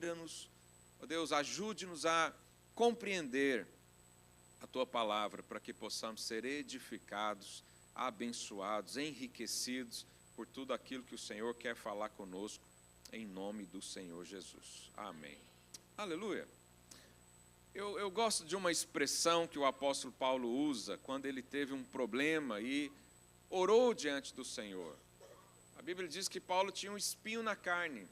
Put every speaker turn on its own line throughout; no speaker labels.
Inspira-nos, ó Deus, ajude-nos a compreender a Tua palavra, para que possamos ser edificados, abençoados, enriquecidos por tudo aquilo que o Senhor quer falar conosco, em nome do Senhor Jesus. Amém. Aleluia. Eu gosto de uma expressão que o apóstolo Paulo usa quando ele teve um problema e orou diante do Senhor. A Bíblia diz que Paulo tinha um espinho na carne.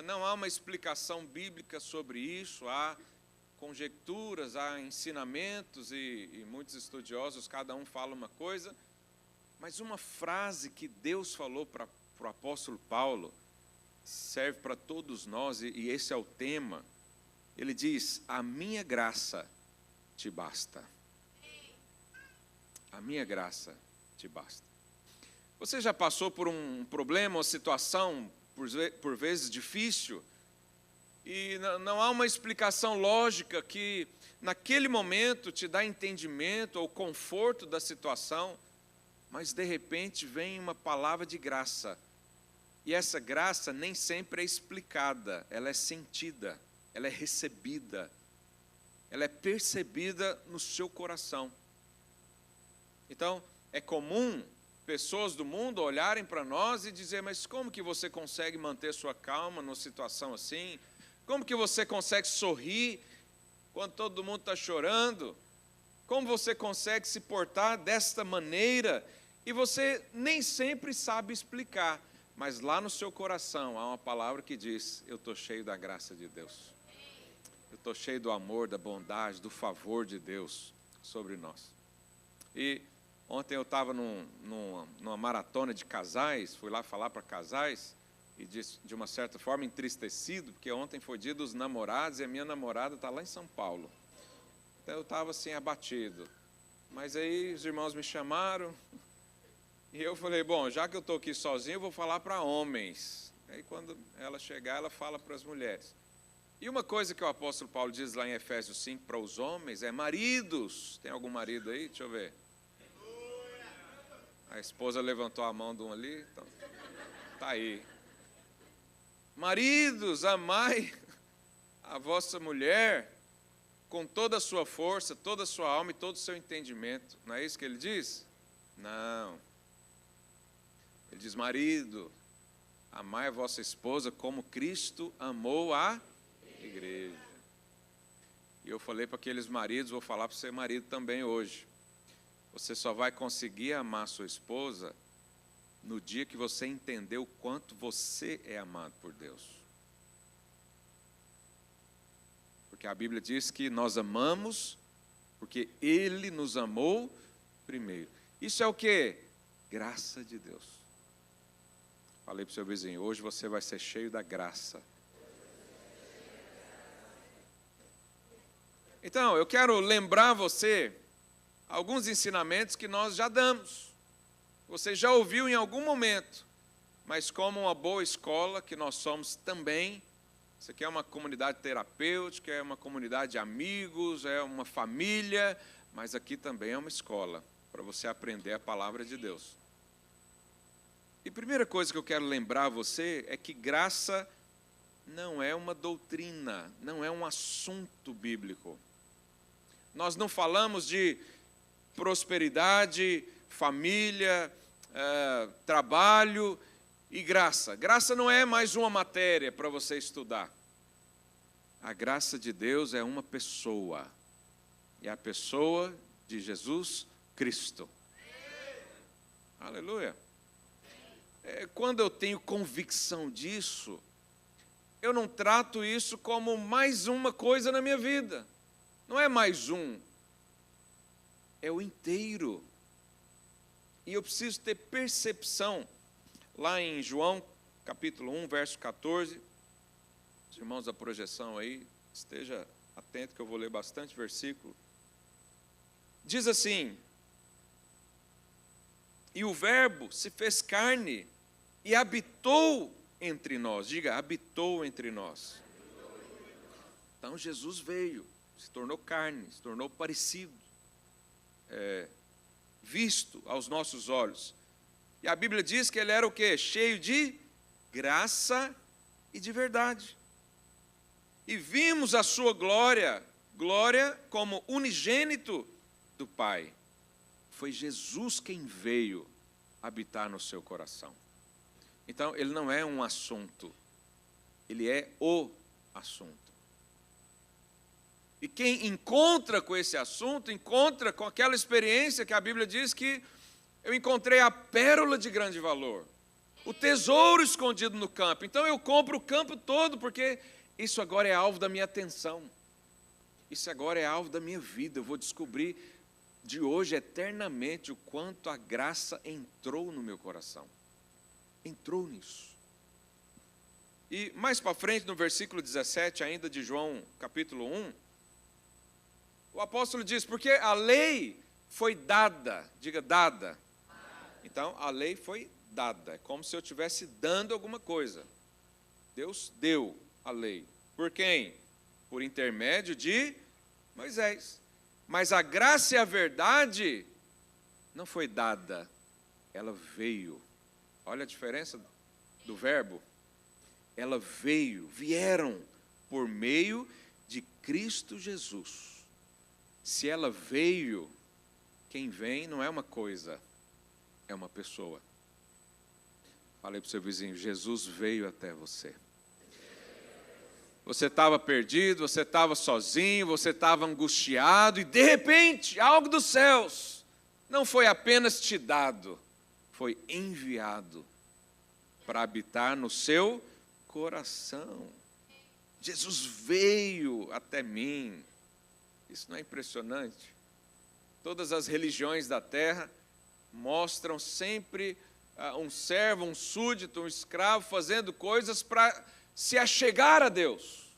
Não há uma explicação bíblica sobre isso, há conjecturas, há ensinamentos e muitos estudiosos, cada um fala uma coisa, mas uma frase que Deus falou para o apóstolo Paulo serve para todos nós, e esse é o tema. Ele diz: a minha graça te basta. A minha graça te basta. Você já passou por um problema ou situação, por vezes difícil, e não há uma explicação lógica que naquele momento te dá entendimento ou conforto da situação, mas de repente vem uma palavra de graça, e essa graça nem sempre é explicada, ela é sentida, ela é recebida, ela é percebida no seu coração. Então, é comum pessoas do mundo olharem para nós e dizer: mas como que você consegue manter sua calma numa situação assim? Como que você consegue sorrir quando todo mundo está chorando? Como você consegue se portar desta maneira? E você nem sempre sabe explicar, mas lá no seu coração há uma palavra que diz: eu estou cheio da graça de Deus. Eu estou cheio do amor, da bondade, do favor de Deus sobre nós. E ontem eu estava numa maratona de casais, fui lá falar para casais, e de uma certa forma entristecido, porque ontem foi dia dos namorados e a minha namorada está lá em São Paulo. Então eu estava assim abatido. Mas aí os irmãos me chamaram, e eu falei: bom, já que eu estou aqui sozinho, eu vou falar para homens. Aí quando ela chegar, ela fala para as mulheres. E uma coisa que o apóstolo Paulo diz lá em Efésios 5 para os homens é: maridos. Tem algum marido aí? Deixa eu ver. A esposa levantou a mão de um ali, então está aí. Maridos, amai a vossa mulher com toda a sua força, toda a sua alma e todo o seu entendimento. Não é isso que ele diz? Não. Ele diz: marido, amai a vossa esposa como Cristo amou a igreja. E eu falei para aqueles maridos, vou falar para você, marido, também hoje. Você só vai conseguir amar sua esposa no dia que você entender o quanto você é amado por Deus. Porque a Bíblia diz que nós amamos porque Ele nos amou primeiro. Isso é o quê? Graça de Deus. Falei para o seu vizinho: hoje você vai ser cheio da graça. Então, eu quero lembrar você alguns ensinamentos que nós já damos. Você já ouviu em algum momento, mas como uma boa escola que nós somos também, isso aqui é uma comunidade terapêutica, é uma comunidade de amigos, é uma família, mas aqui também é uma escola, para você aprender a palavra de Deus. E a primeira coisa que eu quero lembrar a você é que graça não é uma doutrina, não é um assunto bíblico. Nós não falamos de prosperidade, família, trabalho e graça. Graça não é mais uma matéria para você estudar. A graça de Deus é uma pessoa. É a pessoa de Jesus Cristo. Aleluia. Quando eu tenho convicção disso, eu não trato isso como mais uma coisa na minha vida. Não é mais um. É o inteiro. E eu preciso ter percepção. Lá em João, capítulo 1, verso 14. Os irmãos da projeção aí, esteja atento que eu vou ler bastante versículo. Diz assim: e o verbo se fez carne e habitou entre nós. Diga, habitou entre nós. Então Jesus veio, se tornou carne, se tornou parecido, visto aos nossos olhos. E a Bíblia diz que ele era o quê? Cheio de graça e de verdade. e vimos a sua glória, glória como unigênito do Pai. Foi Jesus quem veio habitar no seu coração. Então, ele não é um assunto, ele é o assunto. E quem encontra com esse assunto, encontra com aquela experiência que a Bíblia diz que eu encontrei a pérola de grande valor, o tesouro escondido no campo. Então eu compro o campo todo, porque isso agora é alvo da minha atenção. Isso agora é alvo da minha vida. Eu vou descobrir de hoje eternamente o quanto a graça entrou no meu coração. Entrou nisso. E mais para frente, no versículo 17, ainda de João, capítulo 1, o apóstolo diz, porque a lei foi dada, diga dada. Então, a lei foi dada, é como se eu estivesse dando alguma coisa. Deus deu a lei. Por quem? Por intermédio de Moisés. Mas a graça e a verdade não foi dada, ela veio. Olha a diferença do verbo. Ela veio, vieram por meio de Cristo Jesus. Se ela veio, quem vem não é uma coisa, é uma pessoa. Falei para o seu vizinho, Jesus veio até você. Você estava perdido, você estava sozinho, você estava angustiado, e de repente, algo dos céus não foi apenas te dado, foi enviado para habitar no seu coração. Jesus veio até mim. Isso não é impressionante? Todas as religiões da terra mostram sempre um servo, um súdito, um escravo fazendo coisas para se achegar a Deus.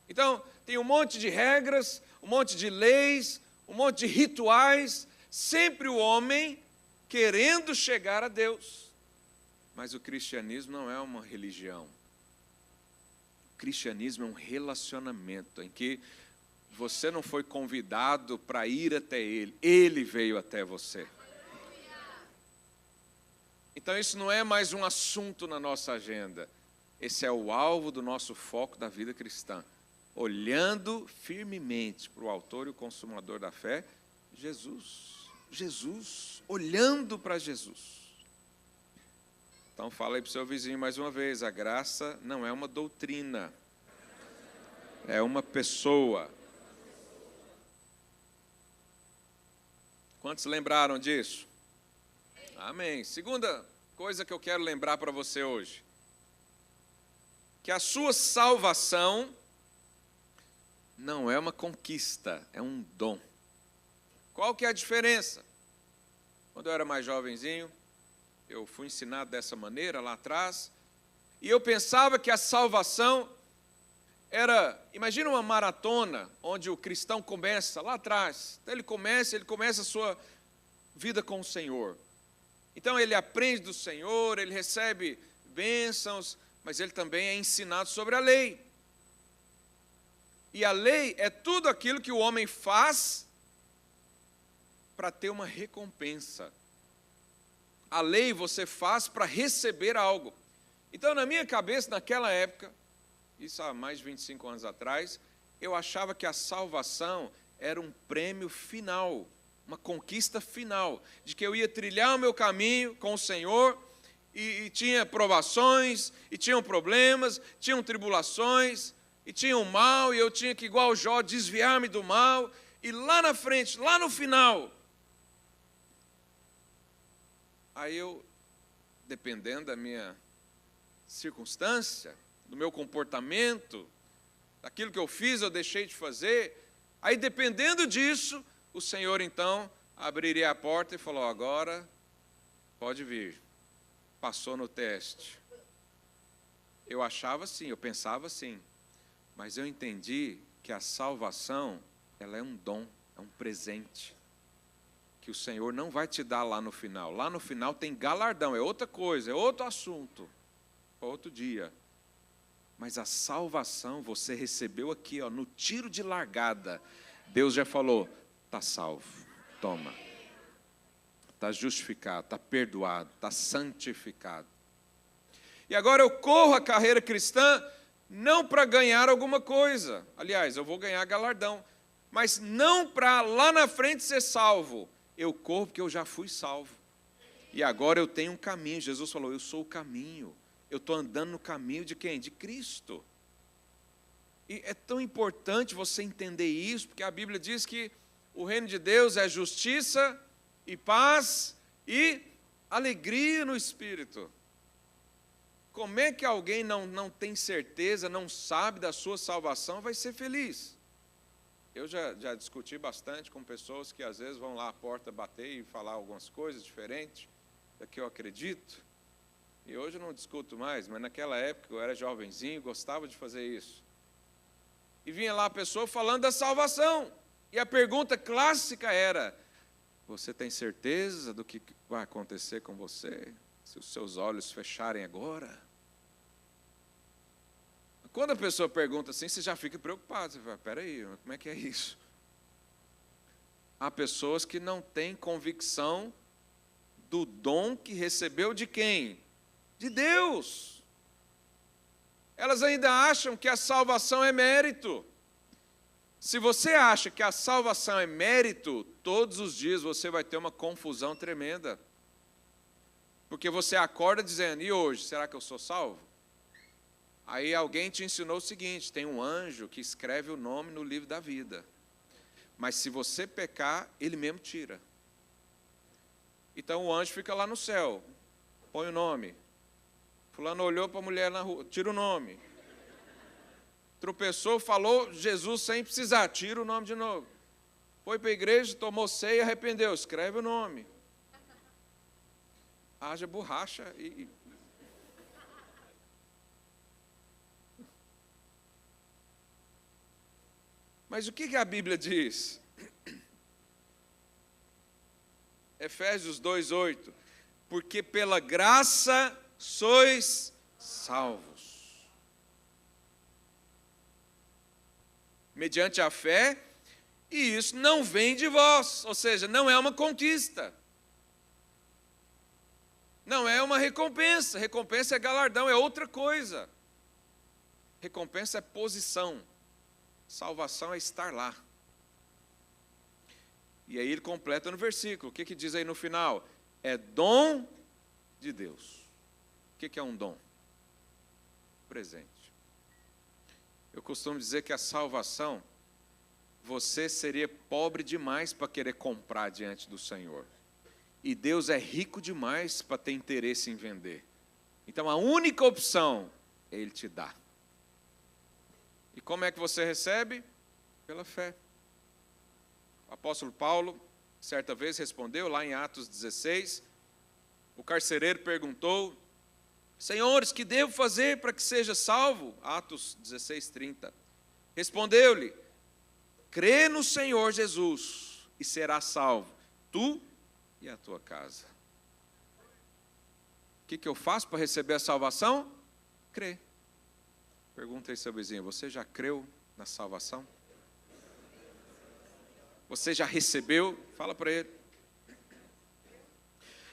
Então, tem um monte de regras, um monte de leis, um monte de rituais, sempre o homem querendo chegar a Deus. Mas o cristianismo não é uma religião. O cristianismo é um relacionamento em que você não foi convidado para ir até Ele, Ele veio até você. Então isso não é mais um assunto na nossa agenda. Esse é o alvo do nosso foco da vida cristã. Olhando firmemente para o autor e o consumador da fé, Jesus. Jesus, olhando para Jesus. Então fala aí para o seu vizinho mais uma vez, a graça não é uma doutrina, é uma pessoa. Quantos lembraram disso? Amém. Segunda coisa que eu quero lembrar para você hoje, que a sua salvação não é uma conquista, é um dom. Qual que é a diferença? Quando eu era mais jovenzinho, eu fui ensinado dessa maneira lá atrás, e eu pensava que a salvação era, imagina uma maratona, onde o cristão começa lá atrás, então ele começa a sua vida com o Senhor. Então ele aprende do Senhor, ele recebe bênçãos, mas ele também é ensinado sobre a lei. E a lei é tudo aquilo que o homem faz para ter uma recompensa. A lei você faz para receber algo. Então, na minha cabeça, naquela época, isso há mais de 25 anos atrás, eu achava que a salvação era um prêmio final, uma conquista final, de que eu ia trilhar o meu caminho com o Senhor, e tinha provações, e tinham problemas, tinham tribulações, e tinha o mal, e eu tinha que, igual Jó, desviar-me do mal, e lá na frente, lá no final, aí eu, dependendo da minha circunstância, do meu comportamento, daquilo que eu fiz, eu deixei de fazer, aí dependendo disso, o Senhor então abriria a porta e falou, agora pode vir, passou no teste. Eu achava assim, eu pensava assim, mas eu entendi que a salvação, ela é um dom, é um presente, que o Senhor não vai te dar lá no final. Lá no final tem galardão, é outra coisa, é outro assunto, outro dia. Mas a salvação você recebeu aqui, ó, no tiro de largada. Deus já falou, está salvo, toma. Está justificado, está perdoado, está santificado. E agora eu corro a carreira cristã não para ganhar alguma coisa. Aliás, eu vou ganhar galardão, mas não para lá na frente ser salvo. Eu corro porque eu já fui salvo. E agora eu tenho um caminho. Jesus falou, eu sou o caminho. Eu estou andando no caminho de quem? De Cristo. E é tão importante você entender isso, porque a Bíblia diz que o reino de Deus é justiça e paz e alegria no Espírito. Como é que alguém não tem certeza, não sabe da sua salvação, vai ser feliz? Eu já discuti bastante com pessoas que às vezes vão lá à porta bater e falar algumas coisas diferentes da que eu acredito. E hoje eu não discuto mais, mas naquela época eu era jovenzinho, gostava de fazer isso. E vinha lá a pessoa falando da salvação. E a pergunta clássica era, você tem certeza do que vai acontecer com você, se os seus olhos fecharem agora? Quando a pessoa pergunta assim, você já fica preocupado. Você fala, peraí, como é que é isso? Há pessoas que não têm convicção do dom que recebeu de quem? De Deus. Elas ainda acham que a salvação é mérito. Se você acha que a salvação é mérito, todos os dias você vai ter uma confusão tremenda. Porque você acorda dizendo, e hoje, será que eu sou salvo? Aí alguém te ensinou o seguinte, tem um anjo que escreve o nome no livro da vida. Mas se você pecar, ele mesmo tira. Então o anjo fica lá no céu, põe o nome. Fulano olhou para a mulher na rua, tira o nome. Tropeçou, falou Jesus sem precisar, tira o nome de novo. Foi para a igreja, tomou ceia, arrependeu, escreve o nome. Haja borracha e... Mas o que a Bíblia diz? Efésios 2:8. Porque pela graça sois salvos. Mediante a fé, e isso não vem de vós, ou seja, não é uma conquista. Não é uma recompensa. Recompensa é galardão, é outra coisa. Recompensa é posição. Salvação é estar lá. E aí ele completa no versículo. O que diz aí no final? É dom de Deus. O que é um dom? Presente. Eu costumo dizer que a salvação, você seria pobre demais para querer comprar diante do Senhor. E Deus é rico demais para ter interesse em vender. Então a única opção é Ele te dar. E como é que você recebe? Pela fé. O apóstolo Paulo, certa vez, respondeu, lá em Atos 16, o carcereiro perguntou, Senhores, que devo fazer para que seja salvo? Atos 16:30. Respondeu-lhe, crê no Senhor Jesus e serás salvo, tu e a tua casa. O que eu faço para receber a salvação? Crer. Pergunta aí seu vizinho, você já creu na salvação? Você já recebeu? Fala para ele.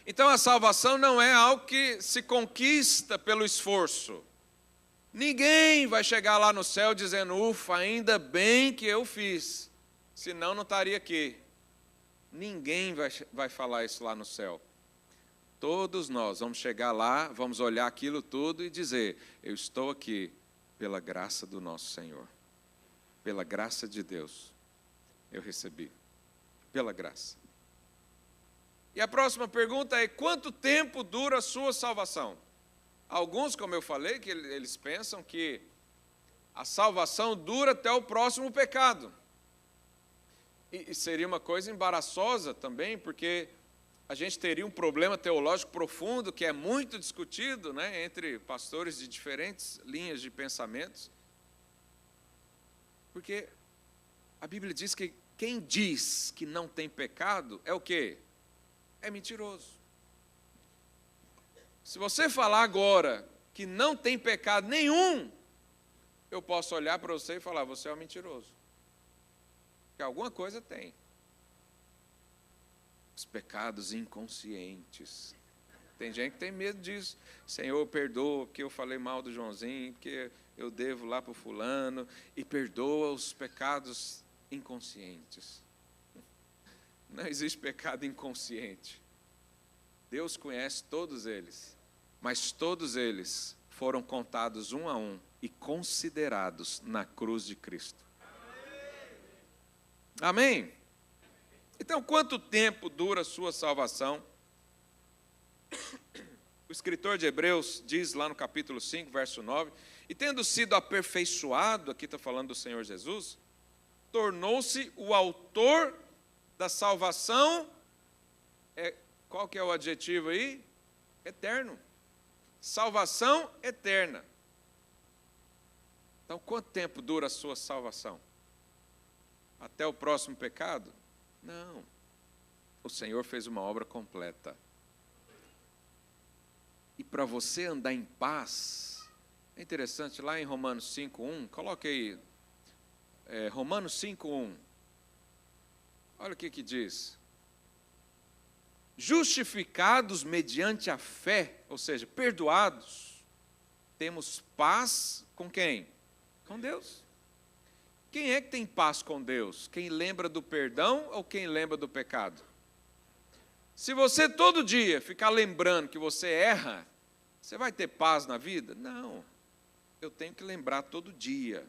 Então a salvação não é algo que se conquista pelo esforço. Ninguém vai chegar lá no céu dizendo, ufa, ainda bem que eu fiz, senão não estaria aqui. Ninguém vai falar isso lá no céu. Todos nós vamos chegar lá, vamos olhar aquilo tudo e dizer, eu estou aqui pela graça do nosso Senhor. Pela graça de Deus, eu recebi. Pela graça. E a próxima pergunta é, quanto tempo dura a sua salvação? Alguns, como eu falei, que eles pensam que a salvação dura até o próximo pecado. E seria uma coisa embaraçosa também, porque a gente teria um problema teológico profundo, que é muito discutido, né, entre pastores de diferentes linhas de pensamentos. Porque a Bíblia diz que quem diz que não tem pecado é o quê? É mentiroso. Se você falar agora que não tem pecado nenhum, eu posso olhar para você e falar, você é um mentiroso. Porque alguma coisa tem. Os pecados inconscientes. Tem gente que tem medo disso. Senhor, perdoa porque eu falei mal do Joãozinho, porque eu devo lá para o fulano, e perdoa os pecados inconscientes. Não existe pecado inconsciente. Deus conhece todos eles, mas todos eles foram contados um a um e considerados na cruz de Cristo. Amém? Então, quanto tempo dura a sua salvação? O escritor de Hebreus diz lá no capítulo 5, verso 9, e tendo sido aperfeiçoado, aqui está falando do Senhor Jesus, tornou-se o autor da salvação, qual que é o adjetivo aí? Eterno. Salvação eterna. Então, quanto tempo dura a sua salvação? Até o próximo pecado? Não. O Senhor fez uma obra completa. E para você andar em paz, é interessante, lá em Romanos 5:1, coloque aí, Romanos 5:1, olha o que diz. Justificados mediante a fé, ou seja, perdoados, temos paz com quem? Com Deus. Quem é que tem paz com Deus? Quem lembra do perdão ou quem lembra do pecado? Se você todo dia ficar lembrando que você erra, você vai ter paz na vida? Não. Eu tenho que lembrar todo dia.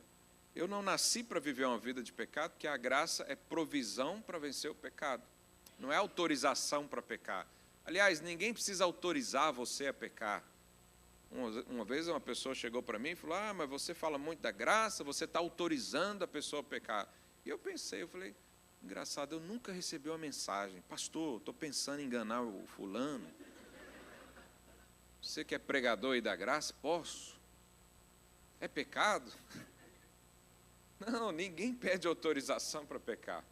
Eu não nasci para viver uma vida de pecado, porque a graça é provisão para vencer o pecado. Não é autorização para pecar. Aliás, ninguém precisa autorizar você a pecar. Uma vez uma pessoa chegou para mim e falou, mas você fala muito da graça, você está autorizando a pessoa a pecar. E eu pensei, eu falei, engraçado, eu nunca recebi uma mensagem. Pastor, estou pensando em enganar o fulano. Você que é pregador aí da graça, posso? É pecado? Não, ninguém pede autorização para pecar.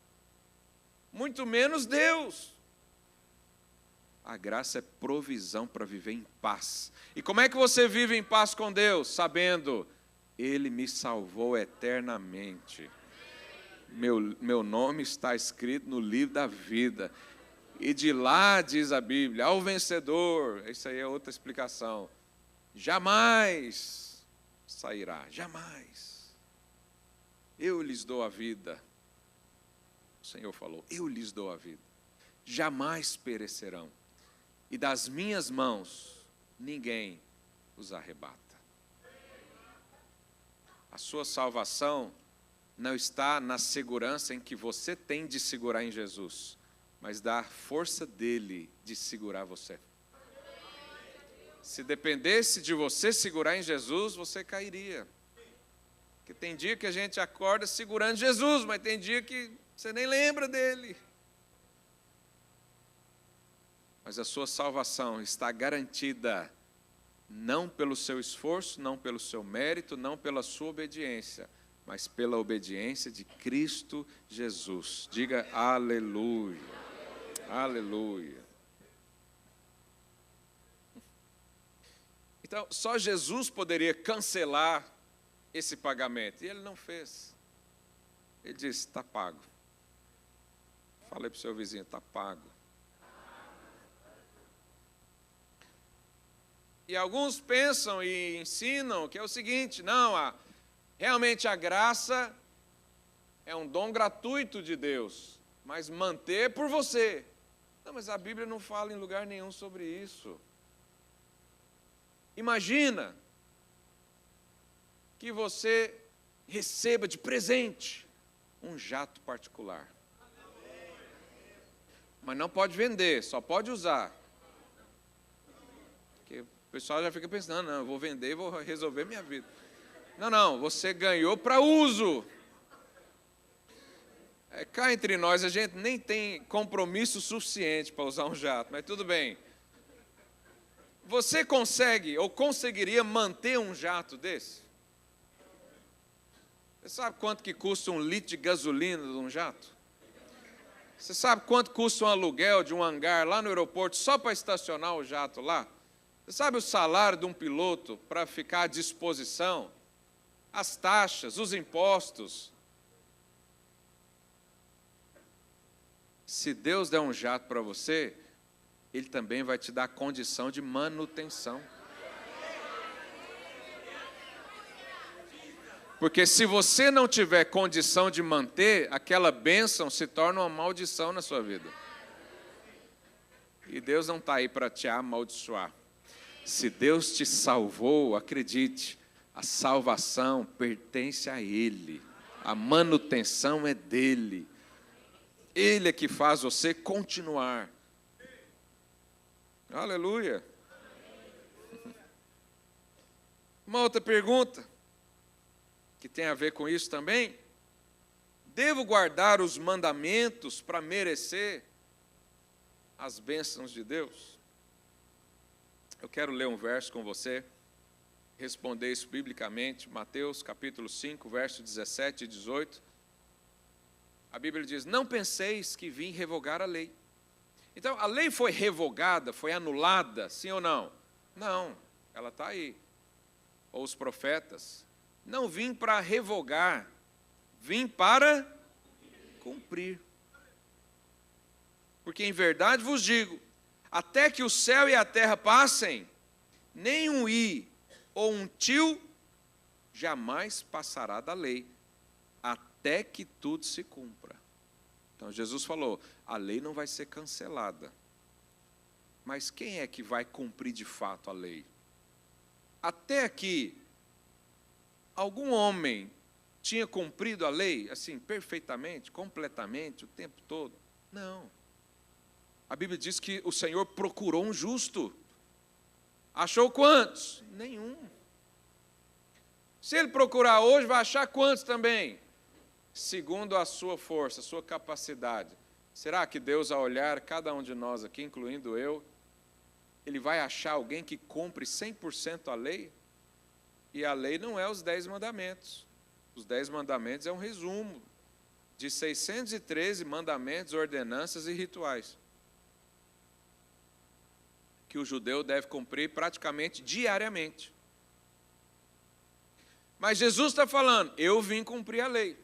Muito menos Deus. A graça é provisão para viver em paz. E como é que você vive em paz com Deus? Sabendo, Ele me salvou eternamente. Meu nome está escrito no livro da vida. E de lá, diz a Bíblia, ao vencedor, isso aí é outra explicação, jamais sairá, jamais. Eu lhes dou a vida. O Senhor falou, eu lhes dou a vida. Jamais perecerão. E das minhas mãos, ninguém os arrebata. A sua salvação não está na segurança em que você tem de segurar em Jesus, mas da força dele de segurar você. Se dependesse de você segurar em Jesus, você cairia. Porque tem dia que a gente acorda segurando Jesus, mas tem dia que você nem lembra dele. Mas a sua salvação está garantida não pelo seu esforço, não pelo seu mérito, não pela sua obediência, mas pela obediência de Cristo Jesus. Diga aleluia. Aleluia. Então, só Jesus poderia cancelar esse pagamento. E ele não fez. Ele disse, está pago. Falei para o seu vizinho, está pago. E alguns pensam e ensinam que é o seguinte, não, realmente a graça é um dom gratuito de Deus, mas manter por você. Não, mas a Bíblia não fala em lugar nenhum sobre isso. Imagina que você receba de presente um jato particular. Mas não pode vender, só pode usar. Porque o pessoal já fica pensando, não, eu vou vender e vou resolver minha vida. Não, você ganhou para uso. Cá entre nós, a gente nem tem compromisso suficiente para usar um jato, mas tudo bem. Você consegue ou conseguiria manter um jato desse? Você sabe quanto que custa um litro de gasolina de um jato? Você sabe quanto custa um aluguel de um hangar lá no aeroporto só para estacionar o jato lá? Você sabe o salário de um piloto para ficar à disposição? As taxas, os impostos. Se Deus der um jato para você, Ele também vai te dar condição de manutenção. Porque se você não tiver condição de manter, aquela bênção se torna uma maldição na sua vida. E Deus não está aí para te amaldiçoar. Se Deus te salvou, acredite, a salvação pertence a Ele. A manutenção é dEle. Ele é que faz você continuar. Aleluia. Uma outra pergunta, que tem a ver com isso também. Devo guardar os mandamentos para merecer as bênçãos de Deus? Eu quero ler um verso com você, responder isso biblicamente, Mateus capítulo 5, verso 17 e 18. A Bíblia diz: não penseis que vim revogar a lei. Então, a lei foi revogada, foi anulada, sim ou não? Não, ela está aí. Ou os profetas. Não vim para revogar, vim para cumprir. Porque em verdade vos digo, até que o céu e a terra passem, nem um i ou um tio jamais passará da lei, até que tudo se cumpra. Então Jesus falou, a lei não vai ser cancelada. Mas quem é que vai cumprir de fato a lei? Até aqui, algum homem tinha cumprido a lei, assim, perfeitamente, completamente, o tempo todo? Não. A Bíblia diz que o Senhor procurou um justo. Achou quantos? Nenhum. Se ele procurar hoje, vai achar quantos também? Segundo a sua força, a sua capacidade. Será que Deus, ao olhar cada um de nós aqui, incluindo eu, Ele vai achar alguém que cumpre 100% a lei? E a lei não é os 10 mandamentos. Os 10 mandamentos é um resumo de 613 mandamentos, ordenanças e rituais que o judeu deve cumprir praticamente diariamente. Mas Jesus está falando, eu vim cumprir a lei.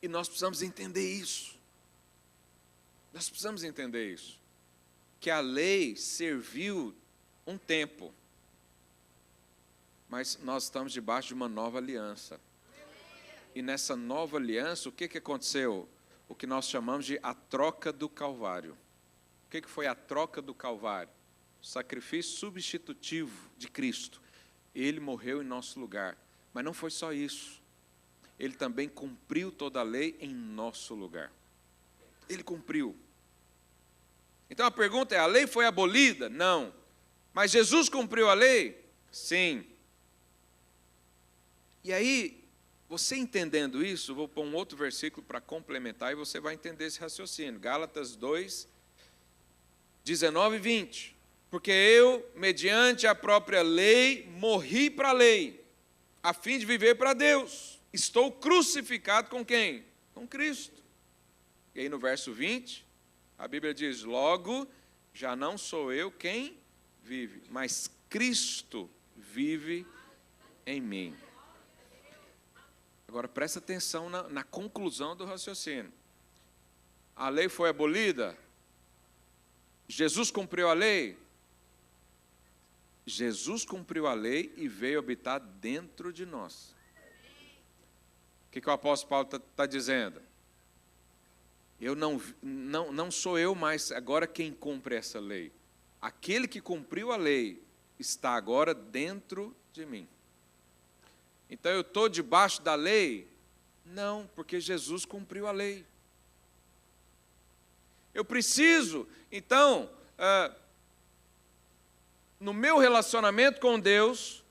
E nós precisamos entender isso. Nós precisamos entender isso. Que a lei serviu um tempo. Mas nós estamos debaixo de uma nova aliança. E nessa nova aliança, o que aconteceu? O que nós chamamos de a troca do Calvário. O que foi a troca do Calvário? O sacrifício substitutivo de Cristo. Ele morreu em nosso lugar. Mas não foi só isso. Ele também cumpriu toda a lei em nosso lugar. Ele cumpriu. Então a pergunta é, a lei foi abolida? Não. Mas Jesus cumpriu a lei? Sim. E aí, você entendendo isso, vou pôr um outro versículo para complementar e você vai entender esse raciocínio. Gálatas 2, 19 e 20. Porque eu, mediante a própria lei, morri para a lei, a fim de viver para Deus. Estou crucificado com quem? Com Cristo. E aí no verso 20, a Bíblia diz, logo, já não sou eu quem vive, mas Cristo vive em mim. Agora presta atenção na conclusão do raciocínio. A lei foi abolida? Jesus cumpriu a lei? Jesus cumpriu a lei e veio habitar dentro de nós. O que o apóstolo Paulo está dizendo? Eu não sou eu mais agora quem cumpre essa lei. Aquele que cumpriu a lei está agora dentro de mim. Então eu estou debaixo da lei? Não, porque Jesus cumpriu a lei. Eu preciso, então, no meu relacionamento com Deus,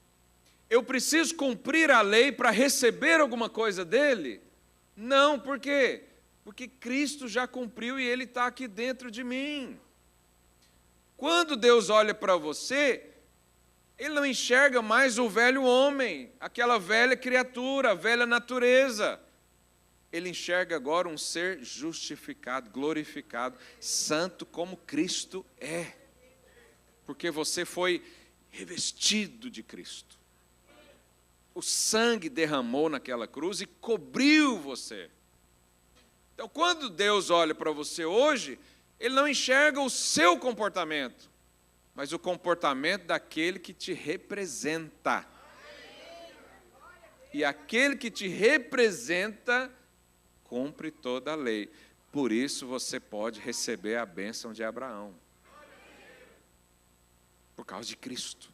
eu preciso cumprir a lei para receber alguma coisa dele? Não, por quê? Porque Cristo já cumpriu e Ele está aqui dentro de mim. Quando Deus olha para você, Ele não enxerga mais o velho homem, aquela velha criatura, a velha natureza. Ele enxerga agora um ser justificado, glorificado, santo como Cristo é. Porque você foi revestido de Cristo. O sangue derramou naquela cruz e cobriu você. Então, quando Deus olha para você hoje, Ele não enxerga o seu comportamento, mas o comportamento daquele que te representa. E aquele que te representa cumpre toda a lei. Por isso você pode receber a bênção de Abraão. Por causa de Cristo.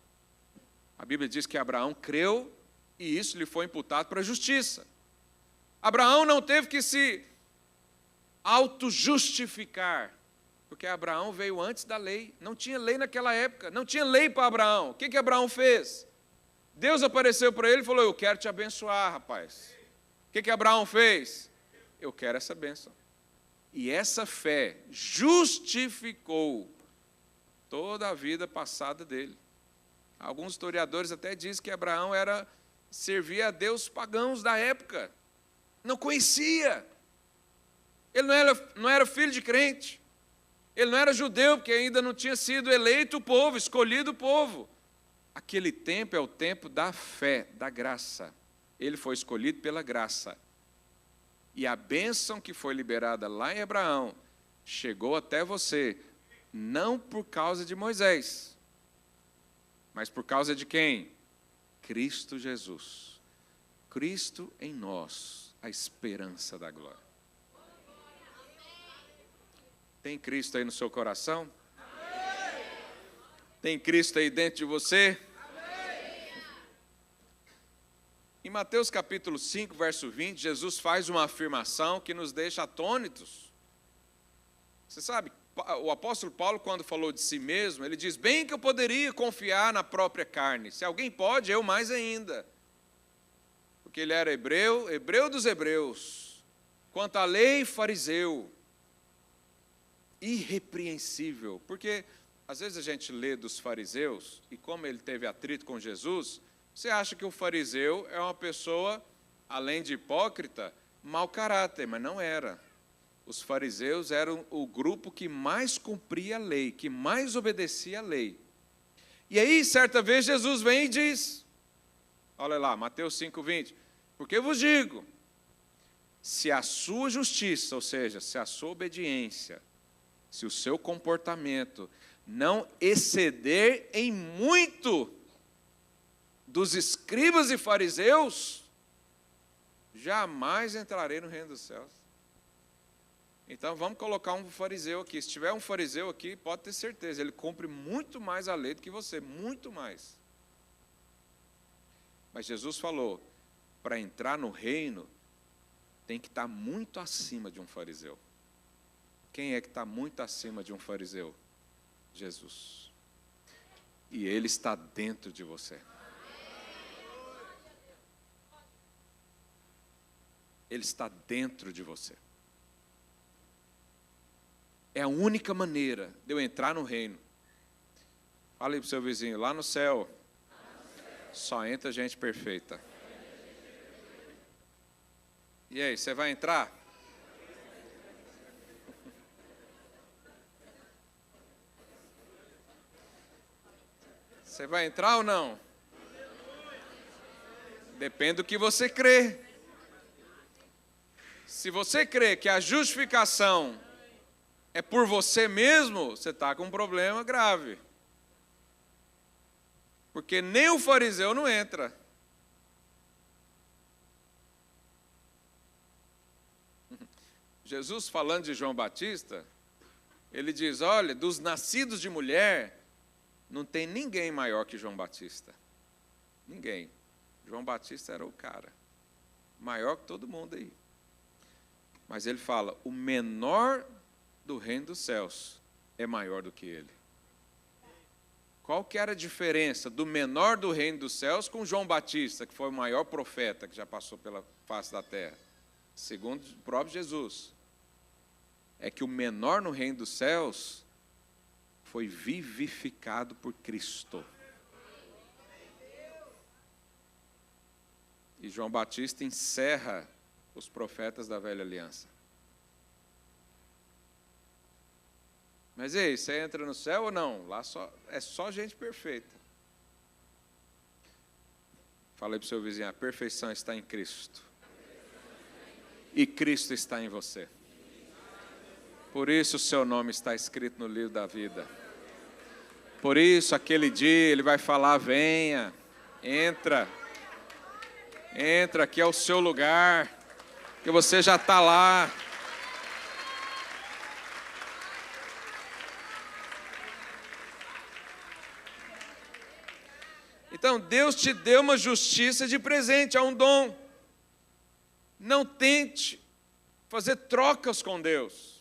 A Bíblia diz que Abraão creu e isso lhe foi imputado para a justiça. Abraão não teve que se auto-justificar, porque Abraão veio antes da lei. Não tinha lei naquela época, não tinha lei para Abraão. O que Abraão fez? Deus apareceu para ele e falou: eu quero te abençoar, rapaz. O que Abraão fez? Eu quero essa bênção. E essa fé justificou toda a vida passada dele. Alguns historiadores até dizem que Abraão servia a Deus pagãos da época. Não conhecia. Ele não era filho de crente. Ele não era judeu, porque ainda não tinha sido eleito o povo, escolhido o povo. Aquele tempo é o tempo da fé, da graça. Ele foi escolhido pela graça. E a bênção que foi liberada lá em Abraão chegou até você, não por causa de Moisés, mas por causa de quem? Cristo Jesus. Cristo em nós, a esperança da glória. Tem Cristo aí no seu coração? Tem Cristo aí dentro de você? Em Mateus capítulo 5, verso 20, Jesus faz uma afirmação que nos deixa atônitos. Você sabe, o apóstolo Paulo, quando falou de si mesmo, ele diz: bem que eu poderia confiar na própria carne. Se alguém pode, eu mais ainda. Porque ele era hebreu, hebreu dos hebreus. Quanto à lei, fariseu. Irrepreensível. Porque às vezes a gente lê dos fariseus, e como ele teve atrito com Jesus, você acha que o fariseu é uma pessoa, além de hipócrita, mau caráter, mas não era. Os fariseus eram o grupo que mais cumpria a lei, que mais obedecia a lei. E aí, certa vez, Jesus vem e diz, olha lá, Mateus 5:20, porque eu vos digo, se a sua justiça, ou seja, se a sua obediência, se o seu comportamento não exceder em muito dos escribas e fariseus, jamais entrarei no reino dos céus. Então vamos colocar um fariseu aqui. Se tiver um fariseu aqui, pode ter certeza, ele cumpre muito mais a lei do que você, muito mais. Mas Jesus falou, para entrar no reino, tem que estar muito acima de um fariseu. Quem é que está muito acima de um fariseu? Jesus. E ele está dentro de você. Ele está dentro de você. É a única maneira de eu entrar no reino. Fala aí para o seu vizinho, lá no céu, só entra gente perfeita. E aí, você vai entrar? Você vai entrar ou não? Depende do que você crê. Se você crê que a justificação é por você mesmo, você está com um problema grave. Porque nem o fariseu não entra. Jesus, falando de João Batista, ele diz, olha, dos nascidos de mulher, não tem ninguém maior que João Batista. Ninguém. João Batista era o cara. Maior que todo mundo aí. Mas ele fala, o menor do reino dos céus é maior do que ele. Qual que era a diferença do menor do reino dos céus com João Batista, que foi o maior profeta que já passou pela face da terra? Segundo o próprio Jesus. É que o menor no reino dos céus foi vivificado por Cristo. E João Batista encerra os profetas da velha aliança. Mas e aí, você entra no céu ou não? Lá é só gente perfeita. Falei para o seu vizinho, a perfeição está em Cristo. E Cristo está em você. Por isso o seu nome está escrito no livro da vida. Por isso, aquele dia, Ele vai falar, venha, entra, aqui é o seu lugar, que você já está lá. Então, Deus te deu uma justiça de presente, é um dom. Não tente fazer trocas com Deus.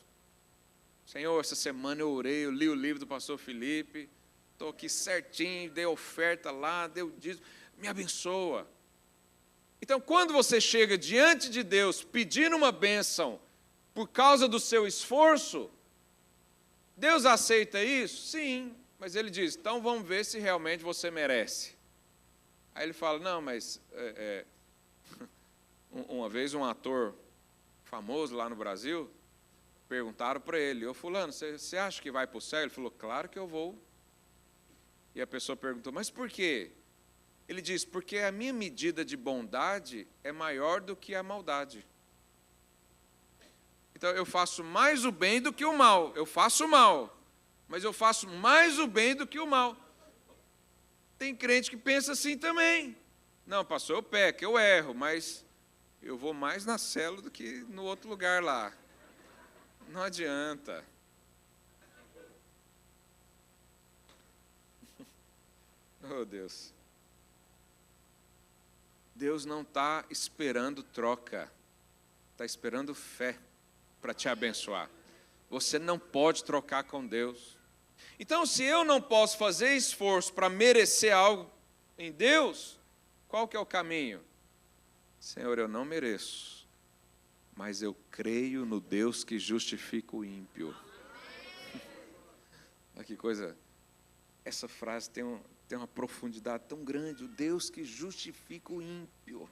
Senhor, essa semana eu orei, eu li o livro do pastor Felipe, estou aqui certinho, dei oferta lá, deu dízimo, me abençoa. Então, quando você chega diante de Deus pedindo uma bênção por causa do seu esforço, Deus aceita isso? Sim, mas Ele diz, então vamos ver se realmente você merece. Aí Ele fala, não, mas uma vez um ator famoso lá no Brasil, perguntaram para ele, ô fulano, você acha que vai para o céu? Ele falou, claro que eu vou. E a pessoa perguntou, mas por quê? Ele disse, porque a minha medida de bondade é maior do que a maldade. Então eu faço mais o bem do que o mal. Eu faço o mal, mas eu faço mais o bem do que o mal. Tem crente que pensa assim também. Não, pastor, eu peco, eu erro, mas eu vou mais na célula do que no outro lugar lá. Não adianta. Oh, Deus. Deus não está esperando troca. Está esperando fé para te abençoar. Você não pode trocar com Deus. Então, se eu não posso fazer esforço para merecer algo em Deus, qual que é o caminho? Senhor, eu não mereço, mas eu creio no Deus que justifica o ímpio. Olha que coisa, essa frase tem uma profundidade tão grande, o Deus que justifica o ímpio.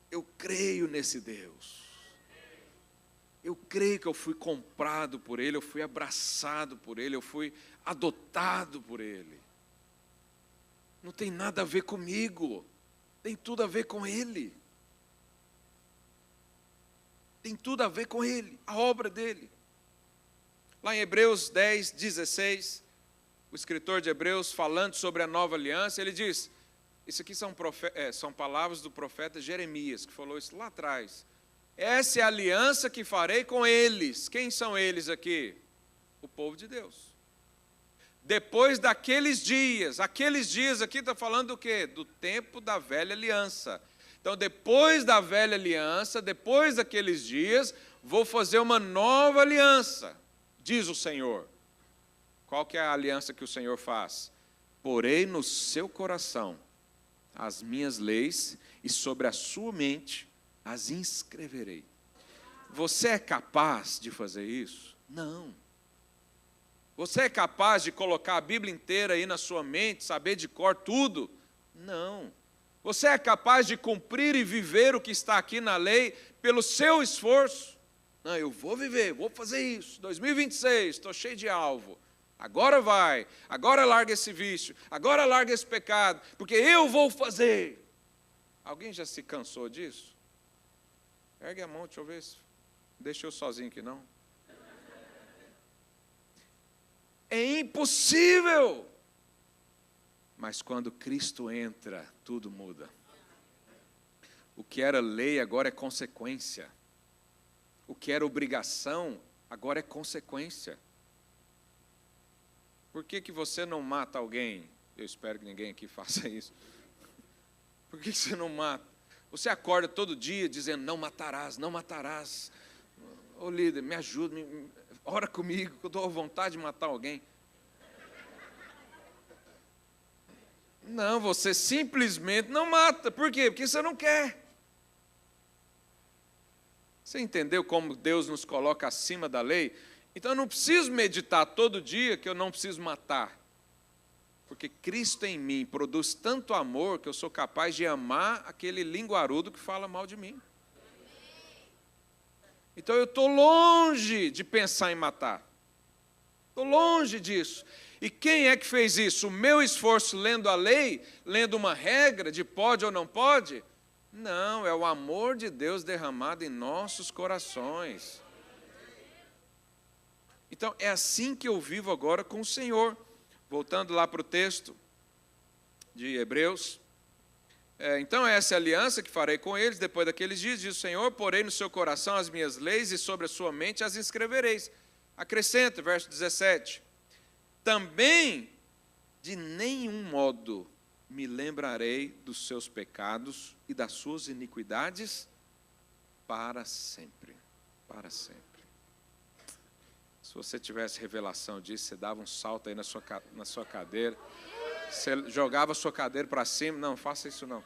Eu creio nesse Deus. Eu creio que eu fui comprado por Ele, eu fui abraçado por Ele, eu fui adotado por Ele. Não tem nada a ver comigo, tem tudo a ver com Ele. Tem tudo a ver com Ele, a obra dEle. Lá em Hebreus 10, 16, o escritor de Hebreus, falando sobre a nova aliança, ele diz, isso aqui são palavras do profeta Jeremias, que falou isso lá atrás. Essa é a aliança que farei com eles. Quem são eles aqui? O povo de Deus. Depois daqueles dias aqui está falando do quê? Do tempo da velha aliança. Então, depois da velha aliança, depois daqueles dias, vou fazer uma nova aliança, diz o Senhor. Qual que é a aliança que o Senhor faz? Porei no seu coração as minhas leis e sobre a sua mente as inscreverei. Você é capaz de fazer isso? Não. Você é capaz de colocar a Bíblia inteira aí na sua mente, saber de cor tudo? Não. Você é capaz de cumprir e viver o que está aqui na lei pelo seu esforço? Não, eu vou viver, vou fazer isso. 2026, estou cheio de alvo. Agora vai, agora larga esse vício, agora larga esse pecado, porque eu vou fazer. Alguém já se cansou disso? Ergue a mão, deixa eu ver se deixa eu sozinho aqui não. É impossível. Mas quando Cristo entra, tudo muda. O que era lei agora é consequência. O que era obrigação agora é consequência. Por que você não mata alguém? Eu espero que ninguém aqui faça isso. Por que você não mata? Você acorda todo dia dizendo, não matarás, não matarás. Ô líder, me ajuda, ora comigo, que eu estou à vontade de matar alguém. Não, você simplesmente não mata. Por quê? Porque você não quer. Você entendeu como Deus nos coloca acima da lei? Então eu não preciso meditar todo dia que eu não preciso matar. Porque Cristo em mim produz tanto amor que eu sou capaz de amar aquele linguarudo que fala mal de mim. Então eu estou longe de pensar em matar. Estou longe disso. E quem é que fez isso? O meu esforço lendo a lei, lendo uma regra de pode ou não pode? Não, é o amor de Deus derramado em nossos corações. Então, é assim que eu vivo agora com o Senhor. Voltando lá para o texto de Hebreus. Então, essa é a aliança que farei com eles depois daqueles dias, diz o Senhor, porei no seu coração as minhas leis e sobre a sua mente as inscrevereis. Acrescenta, verso 17. Também, de nenhum modo, me lembrarei dos seus pecados e das suas iniquidades para sempre. Para sempre. Se você tivesse revelação disso, você dava um salto aí na sua cadeira, você jogava a sua cadeira para cima, não faça isso não,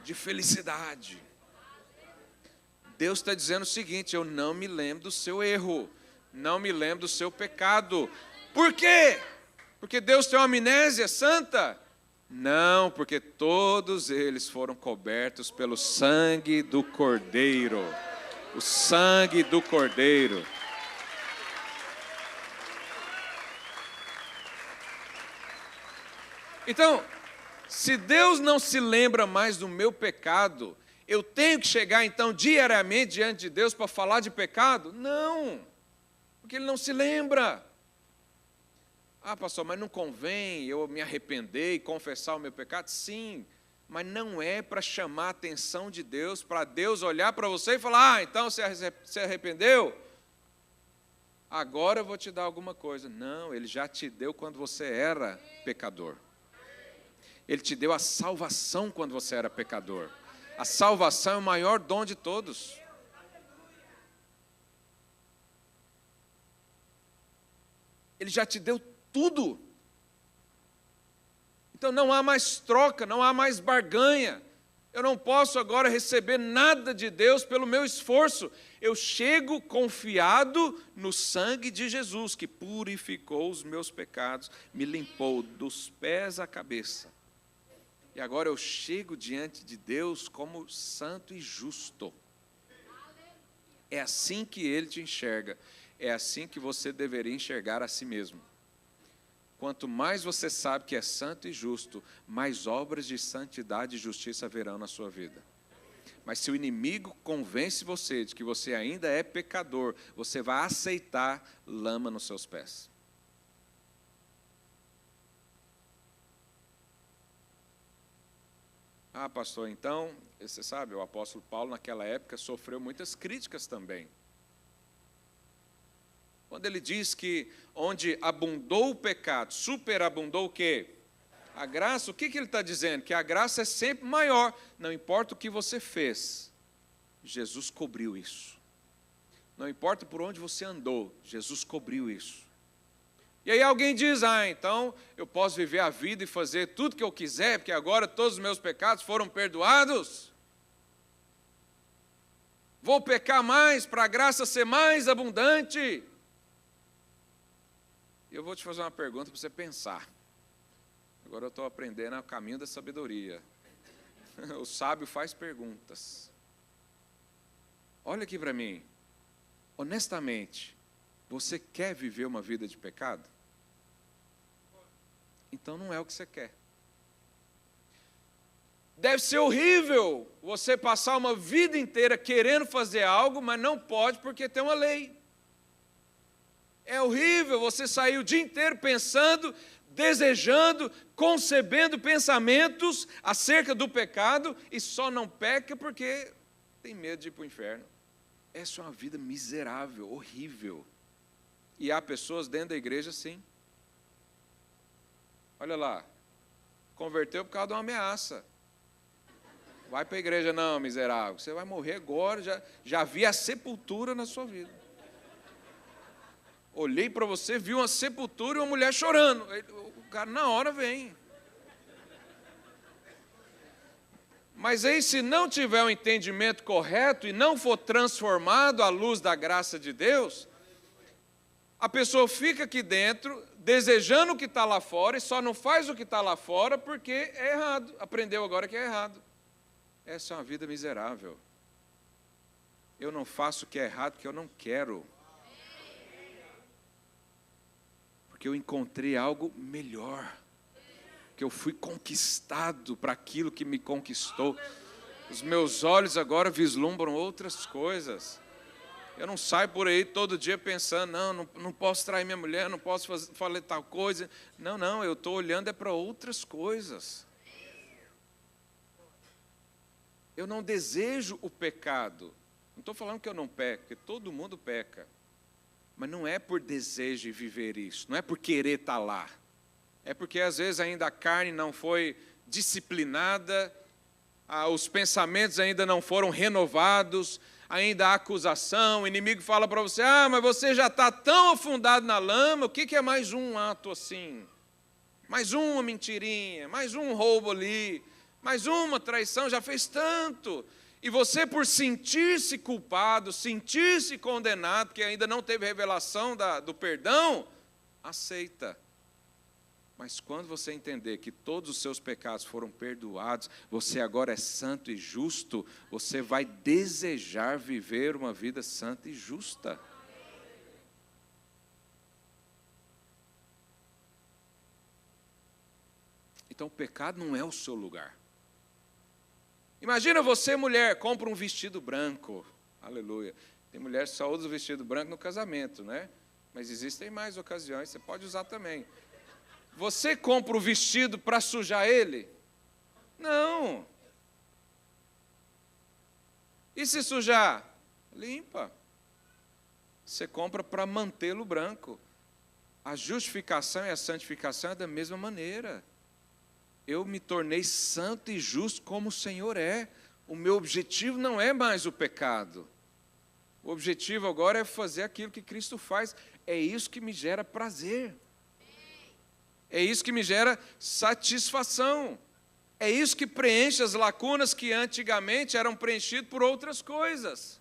de felicidade. Deus está dizendo o seguinte, eu não me lembro do seu erro, não me lembro do seu pecado. Por quê? Porque Deus tem uma amnésia santa? Não, porque todos eles foram cobertos pelo sangue do Cordeiro. O sangue do Cordeiro. Então, se Deus não se lembra mais do meu pecado, eu tenho que chegar então diariamente diante de Deus para falar de pecado? Não, porque Ele não se lembra. Ah, pastor, mas não convém eu me arrepender e confessar o meu pecado? Sim, mas não é para chamar a atenção de Deus, para Deus olhar para você e falar, ah, então você se arrependeu? Agora eu vou te dar alguma coisa. Não, Ele já te deu quando você era pecador. Ele te deu a salvação quando você era pecador. A salvação é o maior dom de todos. Ele já te deu tudo. Então não há mais troca, não há mais barganha. Eu não posso agora receber nada de Deus pelo meu esforço. Eu chego confiado no sangue de Jesus, que purificou os meus pecados, me limpou dos pés à cabeça. E agora eu chego diante de Deus como santo e justo. É assim que Ele te enxerga. É assim que você deveria enxergar a si mesmo. Quanto mais você sabe que é santo e justo, mais obras de santidade e justiça haverão na sua vida. Mas se o inimigo convence você de que você ainda é pecador, você vai aceitar lama nos seus pés. Ah, pastor, então, você sabe, o apóstolo Paulo naquela época sofreu muitas críticas também. Quando ele diz que onde abundou o pecado, superabundou o quê? A graça, o que ele está dizendo? Que a graça é sempre maior, não importa o que você fez, Jesus cobriu isso. Não importa por onde você andou, Jesus cobriu isso. E aí alguém diz, então eu posso viver a vida e fazer tudo que eu quiser, porque agora todos os meus pecados foram perdoados. Vou pecar mais para a graça ser mais abundante. Eu vou te fazer uma pergunta para você pensar. Agora eu estou aprendendo o caminho da sabedoria. O sábio faz perguntas. Olha aqui para mim. Honestamente, você quer viver uma vida de pecado? Então não é o que você quer. Deve ser horrível você passar uma vida inteira querendo fazer algo, mas não pode porque tem uma lei. É horrível você sair o dia inteiro pensando, desejando, concebendo pensamentos acerca do pecado e só não peca porque tem medo de ir para o inferno. Essa é uma vida miserável, horrível. E há pessoas dentro da igreja assim. Olha lá, converteu por causa de uma ameaça. Vai para a igreja, não, miserável, você vai morrer agora, já vi a sepultura na sua vida. Olhei para você, vi uma sepultura e uma mulher chorando. O cara na hora vem. Mas aí, se não tiver um entendimento correto e não for transformado à luz da graça de Deus, a pessoa fica aqui dentro, desejando o que está lá fora, e só não faz o que está lá fora porque é errado. Aprendeu agora que é errado. Essa é uma vida miserável. Eu não faço o que é errado porque eu não quero. Porque eu encontrei algo melhor. Que eu fui conquistado para aquilo que me conquistou. Os meus olhos agora vislumbram outras coisas. Eu não saio por aí todo dia pensando, não posso trair minha mulher, não posso fazer tal coisa. Não, eu estou olhando para outras coisas. Eu não desejo o pecado. Não estou falando que eu não peco, porque todo mundo peca. Mas não é por desejo de viver isso, não é por querer estar lá. É porque às vezes ainda a carne não foi disciplinada, os pensamentos ainda não foram renovados, ainda há acusação, o inimigo fala para você, mas você já está tão afundado na lama, o que é mais um ato assim? Mais uma mentirinha, mais um roubo ali, mais uma traição, já fez tanto. E você, por sentir-se culpado, sentir-se condenado, porque ainda não teve revelação do perdão, aceita. Mas quando você entender que todos os seus pecados foram perdoados, você agora é santo e justo, você vai desejar viver uma vida santa e justa. Então o pecado não é o seu lugar. Imagina você, mulher, compra um vestido branco. Aleluia. Tem mulher que só usa o vestido branco no casamento, né? Mas existem mais ocasiões, você pode usar também. Você compra o vestido para sujar ele? Não. E se sujar? Limpa. Você compra para mantê-lo branco. A justificação e a santificação é da mesma maneira. Eu me tornei santo e justo como o Senhor é. O meu objetivo não é mais o pecado. O objetivo agora é fazer aquilo que Cristo faz. É isso que me gera prazer. É isso que me gera satisfação. É isso que preenche as lacunas que antigamente eram preenchidas por outras coisas.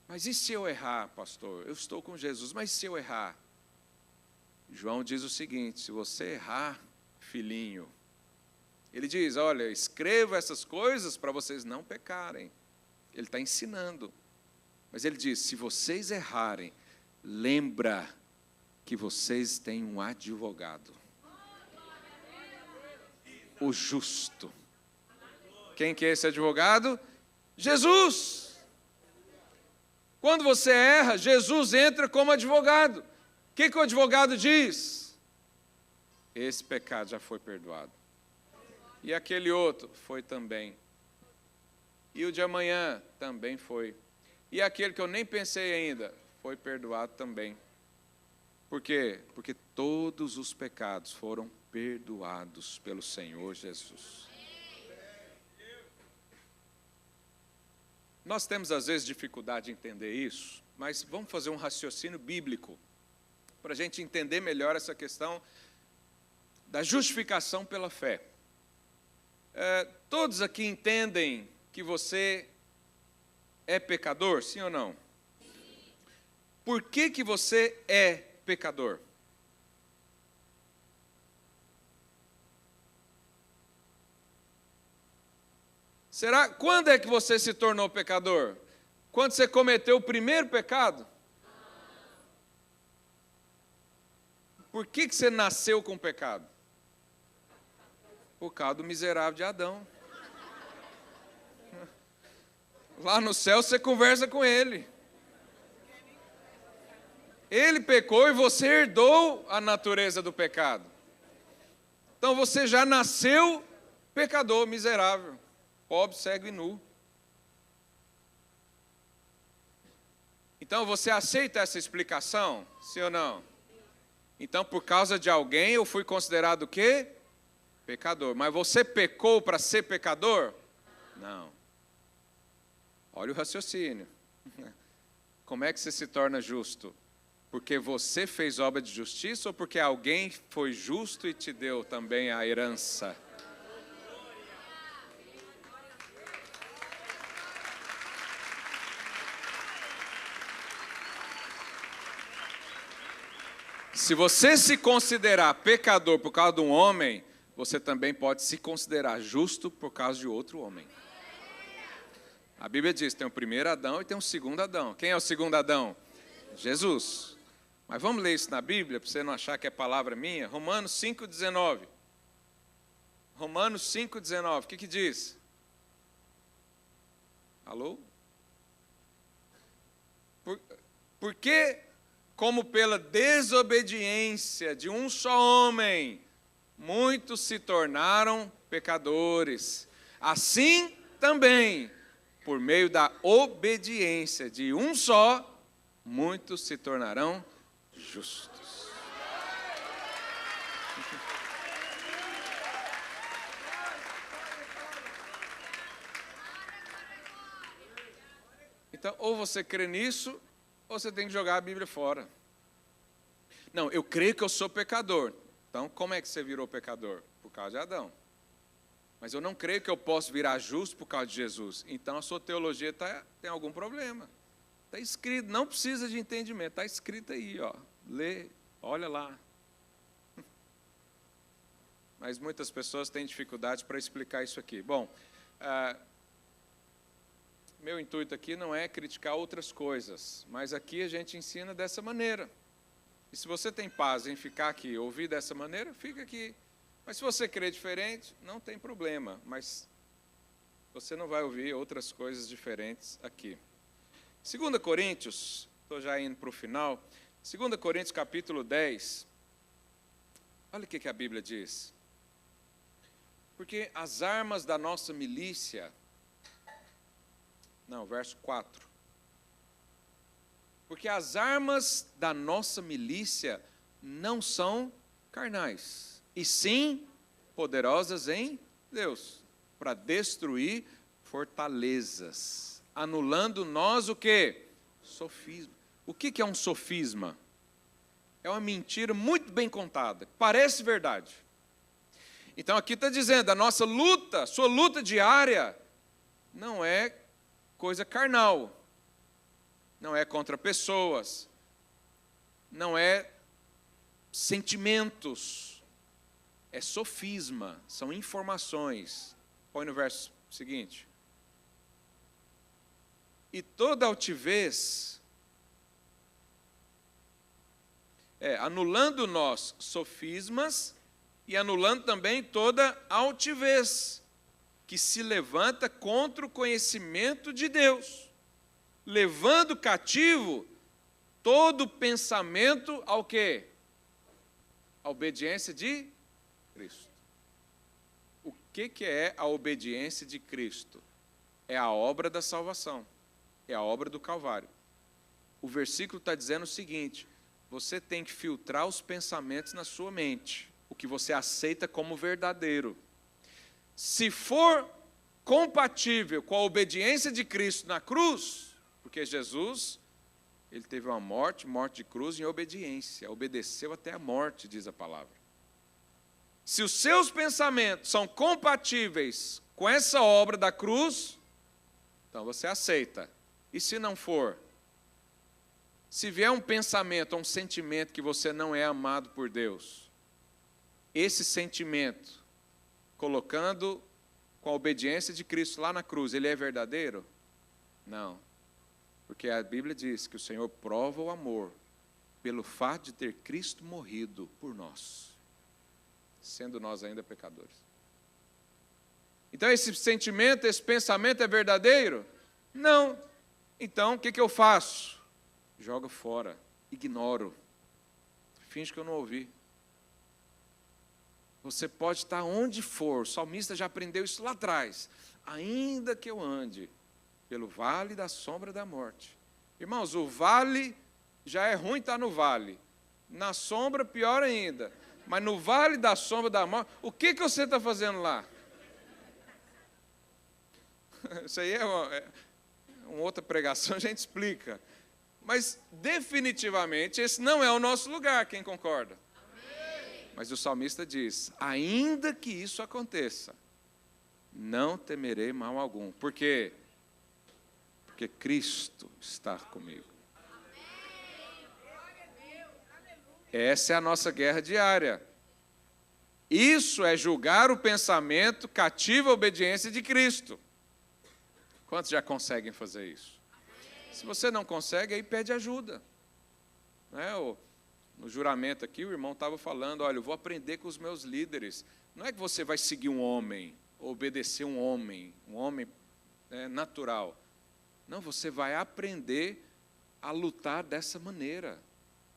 Mas e se eu errar, pastor? Eu estou com Jesus, mas e se eu errar? João diz o seguinte, se você errar, filhinho, ele diz, olha, escreva essas coisas para vocês não pecarem. Ele está ensinando. Mas ele diz, se vocês errarem, lembra que vocês têm um advogado. O justo. Quem que é esse advogado? Jesus. Quando você erra, Jesus entra como advogado. O que o advogado diz? Esse pecado já foi perdoado. E aquele outro foi também. E o de amanhã também foi. E aquele que eu nem pensei ainda, foi perdoado também. Por quê? Porque todos os pecados foram perdoados pelo Senhor Jesus. Nós temos às vezes dificuldade em entender isso, mas vamos fazer um raciocínio bíblico, para a gente entender melhor essa questão da justificação pela fé. Todos aqui entendem que você é pecador, sim ou não? Por que você é pecador? Quando é que você se tornou pecador? Quando você cometeu o primeiro pecado? Por que você nasceu com pecado? Por causa do miserável de Adão. Lá no céu você conversa com ele. Ele pecou e você herdou a natureza do pecado. Então você já nasceu pecador, miserável, pobre, cego e nu. Então você aceita essa explicação? Sim ou não? Então por causa de alguém eu fui considerado o quê? Pecador. Mas você pecou para ser pecador? Não. Olha o raciocínio. Como é que você se torna justo? Porque você fez obra de justiça ou porque alguém foi justo e te deu também a herança? Se você se considerar pecador por causa de um homem, você também pode se considerar justo por causa de outro homem. A Bíblia diz, tem o primeiro Adão e tem o segundo Adão. Quem é o segundo Adão? Jesus. Mas vamos ler isso na Bíblia, para você não achar que é palavra minha. Romanos 5,19. Romanos 5,19, o que diz? Alô? Porque, como pela desobediência de um só homem, muitos se tornaram pecadores, assim também, por meio da obediência de um só, muitos se tornarão justos. Então, ou você crê nisso, ou você tem que jogar a Bíblia fora. Não, eu creio que eu sou pecador. Então, como é que você virou pecador? Por causa de Adão. Mas eu não creio que eu posso virar justo por causa de Jesus. Então, a sua teologia tem algum problema. Está escrito, não precisa de entendimento. Está escrito aí, ó. Lê, olha lá. Mas muitas pessoas têm dificuldade para explicar isso aqui. Bom, meu intuito aqui não é criticar outras coisas, mas aqui a gente ensina dessa maneira. E se você tem paz em ficar aqui e ouvir dessa maneira, fica aqui. Mas se você crê diferente, não tem problema, mas você não vai ouvir outras coisas diferentes aqui. 2 Coríntios, estou já indo para o final, 2 Coríntios capítulo 10, olha o que a Bíblia diz. Porque as armas da nossa milícia, verso 4. Porque as armas da nossa milícia não são carnais, e sim poderosas em Deus, para destruir fortalezas, anulando nós o quê? Sofisma. O que é um sofisma? É uma mentira muito bem contada, parece verdade. Então aqui está dizendo, a nossa luta, sua luta diária, não é coisa carnal, não é contra pessoas, não é sentimentos, é sofisma, são informações. Põe no verso seguinte. E toda altivez, anulando nós sofismas e anulando também toda altivez que se levanta contra o conhecimento de Deus, levando cativo todo pensamento ao quê? A obediência de Cristo. O que é a obediência de Cristo? É a obra da salvação, é a obra do Calvário. O versículo está dizendo o seguinte, você tem que filtrar os pensamentos na sua mente, o que você aceita como verdadeiro. Se for compatível com a obediência de Cristo na cruz, porque Jesus, ele teve uma morte de cruz em obediência, obedeceu até a morte, diz a palavra. Se os seus pensamentos são compatíveis com essa obra da cruz, então você aceita. E se não for, se vier um pensamento, um sentimento que você não é amado por Deus, esse sentimento, colocando com a obediência de Cristo lá na cruz, ele é verdadeiro? Não. Porque a Bíblia diz que o Senhor prova o amor pelo fato de ter Cristo morrido por nós, sendo nós ainda pecadores. Então esse sentimento, esse pensamento é verdadeiro? Não. Então o que eu faço? Jogo fora, ignoro, finge que eu não ouvi. Você pode estar onde for, o salmista já aprendeu isso lá atrás. Ainda que eu ande pelo vale da sombra da morte. Irmãos, o vale já é ruim estar no vale. Na sombra, pior ainda. Mas no vale da sombra da morte, o que você está fazendo lá? Isso aí é uma outra pregação, a gente explica. Mas definitivamente esse não é o nosso lugar, quem concorda? Mas o salmista diz, ainda que isso aconteça, não temerei mal algum. Por quê? Porque Cristo está comigo. Essa é a nossa guerra diária. Isso é julgar o pensamento cativo à obediência de Cristo. Quantos já conseguem fazer isso? Se você não consegue, aí pede ajuda. No juramento aqui, o irmão estava falando, olha, eu vou aprender com os meus líderes. Não é que você vai seguir um homem, obedecer um homem natural. Não, você vai aprender a lutar dessa maneira.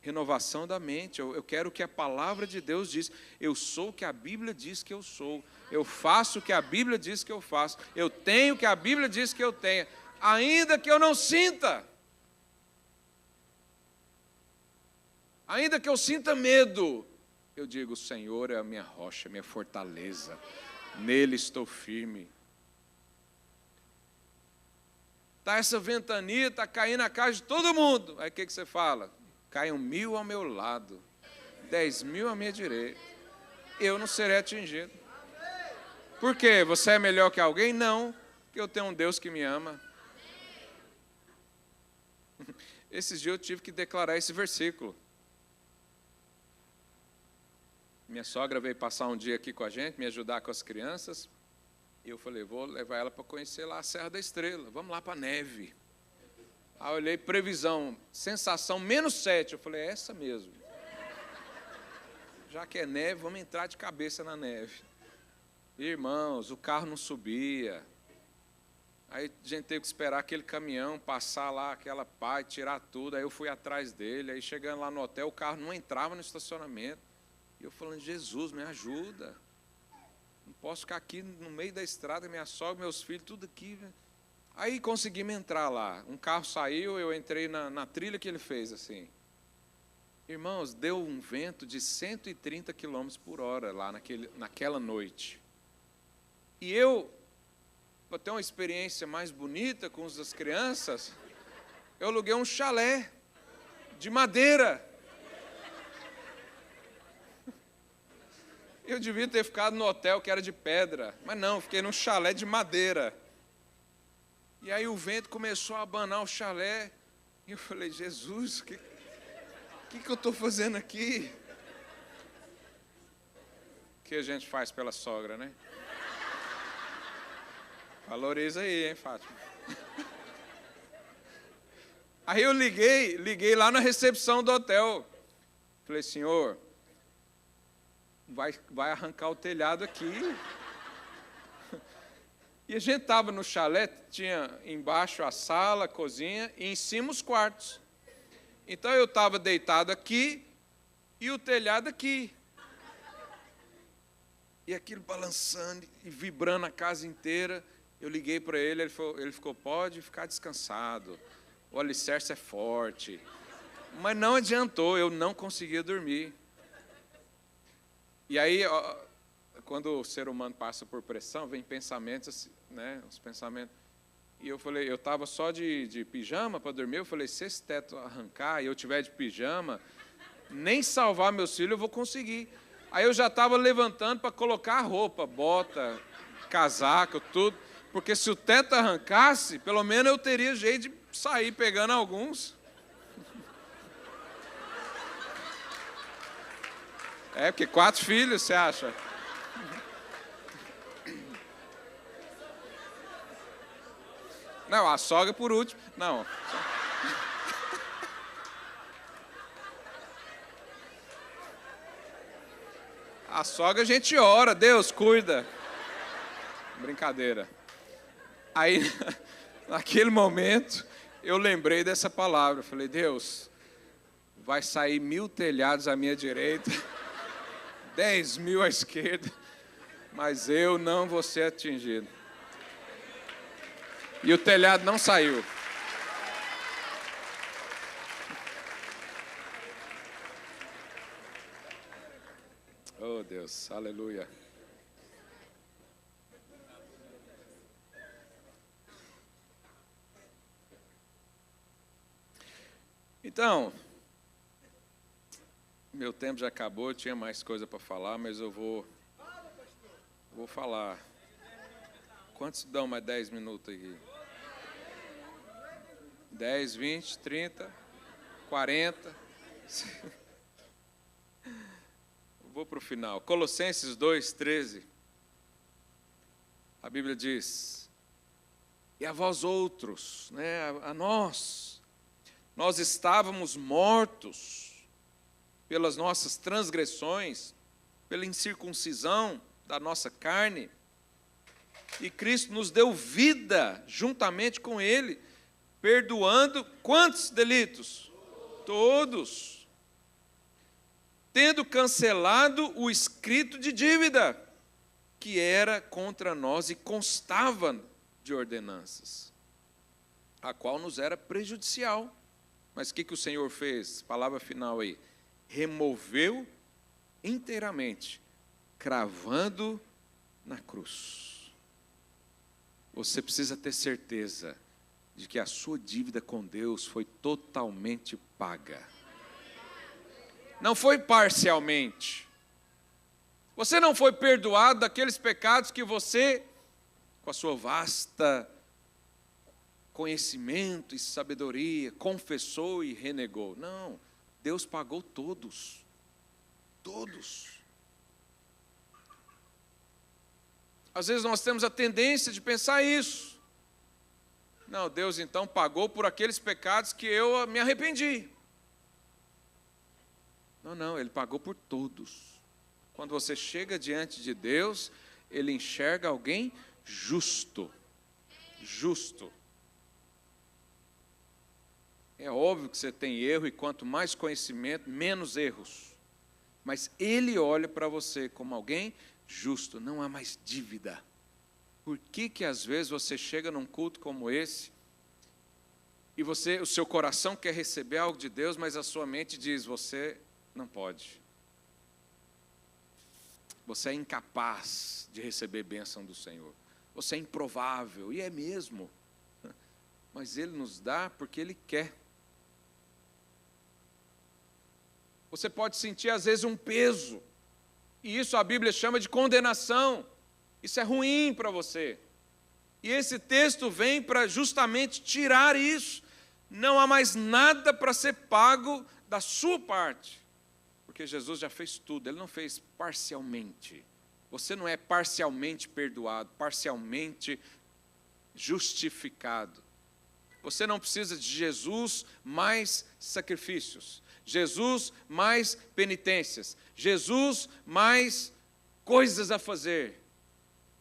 Renovação da mente. Eu quero o que a palavra de Deus diz. Eu sou o que a Bíblia diz que eu sou. Eu faço o que a Bíblia diz que eu faço. Eu tenho o que a Bíblia diz que eu tenho. Ainda que eu não sinta. Ainda que eu sinta medo. Eu digo, o Senhor é a minha rocha, a minha fortaleza. Nele estou firme. Está essa ventania, está caindo a casa de todo mundo. Aí o que você fala? Caiam 1000 ao meu lado, 10.000 à minha direita. Eu não serei atingido. Por quê? Você é melhor que alguém? Não, porque eu tenho um Deus que me ama. Esses dias eu tive que declarar esse versículo. Minha sogra veio passar um dia aqui com a gente, me ajudar com as crianças. E eu falei, vou levar ela para conhecer lá a Serra da Estrela. Vamos lá para a neve. Aí eu olhei, previsão, sensação, -7. Eu falei, é essa mesmo. Já que é neve, vamos entrar de cabeça na neve. Irmãos, o carro não subia. Aí a gente teve que esperar aquele caminhão passar lá, aquela pá, tirar tudo. Aí eu fui atrás dele. Aí chegando lá no hotel, o carro não entrava no estacionamento. E eu falando, Jesus, me ajuda. Não posso ficar aqui no meio da estrada, minha sogra, meus filhos, tudo aqui. Aí conseguimos entrar lá. Um carro saiu, eu entrei na trilha que ele fez, assim. Irmãos, deu um vento de 130 km por hora lá naquela noite. E eu, para ter uma experiência mais bonita com as crianças, eu aluguei um chalé de madeira. Eu devia ter ficado no hotel que era de pedra, mas não, fiquei num chalé de madeira. E aí o vento começou a abanar o chalé, e eu falei, Jesus, o que eu estou fazendo aqui? O que a gente faz pela sogra, né? Valoriza aí, hein, Fátima? Aí eu liguei lá na recepção do hotel. Falei, senhor, vai arrancar o telhado aqui. E a gente estava no chalé, tinha embaixo a sala, a cozinha, e em cima os quartos. Então eu estava deitado aqui, e o telhado aqui. E aquilo balançando e vibrando a casa inteira. Eu liguei para ele, ele ficou, pode ficar descansado, o alicerce é forte. Mas não adiantou, eu não conseguia dormir. E aí, quando o ser humano passa por pressão, vem pensamentos, né, os pensamentos. E eu falei, eu estava só de pijama para dormir, eu falei, se esse teto arrancar e eu tiver de pijama, nem salvar meus filhos eu vou conseguir. Aí eu já estava levantando para colocar a roupa, bota, casaco, tudo, porque se o teto arrancasse, pelo menos eu teria jeito de sair pegando alguns. É, porque 4 filhos, você acha? Não, a sogra por último. Não. A sogra a gente ora, Deus cuida. Brincadeira. Aí, naquele momento, eu lembrei dessa palavra. Eu falei, Deus, vai sair 1000 telhados à minha direita, 10.000 à esquerda, mas eu não vou ser atingido. E o telhado não saiu. Oh, Deus, aleluia. Então, meu tempo já acabou, eu tinha mais coisa para falar, mas eu vou falar. Quantos dão mais 10 minutos aqui? 10, 20, 30, 40. Vou para o final. Colossenses 2, 13. A Bíblia diz, e a vós outros, né, a nós estávamos mortos pelas nossas transgressões, pela incircuncisão da nossa carne, e Cristo nos deu vida juntamente com Ele. perdoando quantos delitos? Todos. Tendo cancelado o escrito de dívida, que era contra nós e constava de ordenanças, a qual nos era prejudicial. Mas o que o Senhor fez? Palavra final aí. Removeu inteiramente, cravando na cruz. Você precisa ter certeza de que a sua dívida com Deus foi totalmente paga. Não foi parcialmente. Você não foi perdoado daqueles pecados que você, com a sua vasta conhecimento e sabedoria, confessou e renegou. Não, Deus pagou todos. Todos. Às vezes nós temos a tendência de pensar isso. Não, Deus então pagou por aqueles pecados que eu me arrependi. Não, Ele pagou por todos. Quando você chega diante de Deus, Ele enxerga alguém justo. Justo. É óbvio que você tem erro e quanto mais conhecimento, menos erros. Mas Ele olha para você como alguém justo, não há mais dívida. Por que às vezes você chega num culto como esse e o seu coração quer receber algo de Deus, mas a sua mente diz, você não pode. Você é incapaz de receber bênção do Senhor. Você é improvável, e é mesmo. Mas Ele nos dá porque Ele quer. Você pode sentir às vezes um peso, e isso a Bíblia chama de condenação. Isso é ruim para você. E esse texto vem para justamente tirar isso. Não há mais nada para ser pago da sua parte. Porque Jesus já fez tudo, Ele não fez parcialmente. Você não é parcialmente perdoado, parcialmente justificado. Você não precisa de Jesus mais sacrifícios, Jesus mais penitências, Jesus mais coisas a fazer.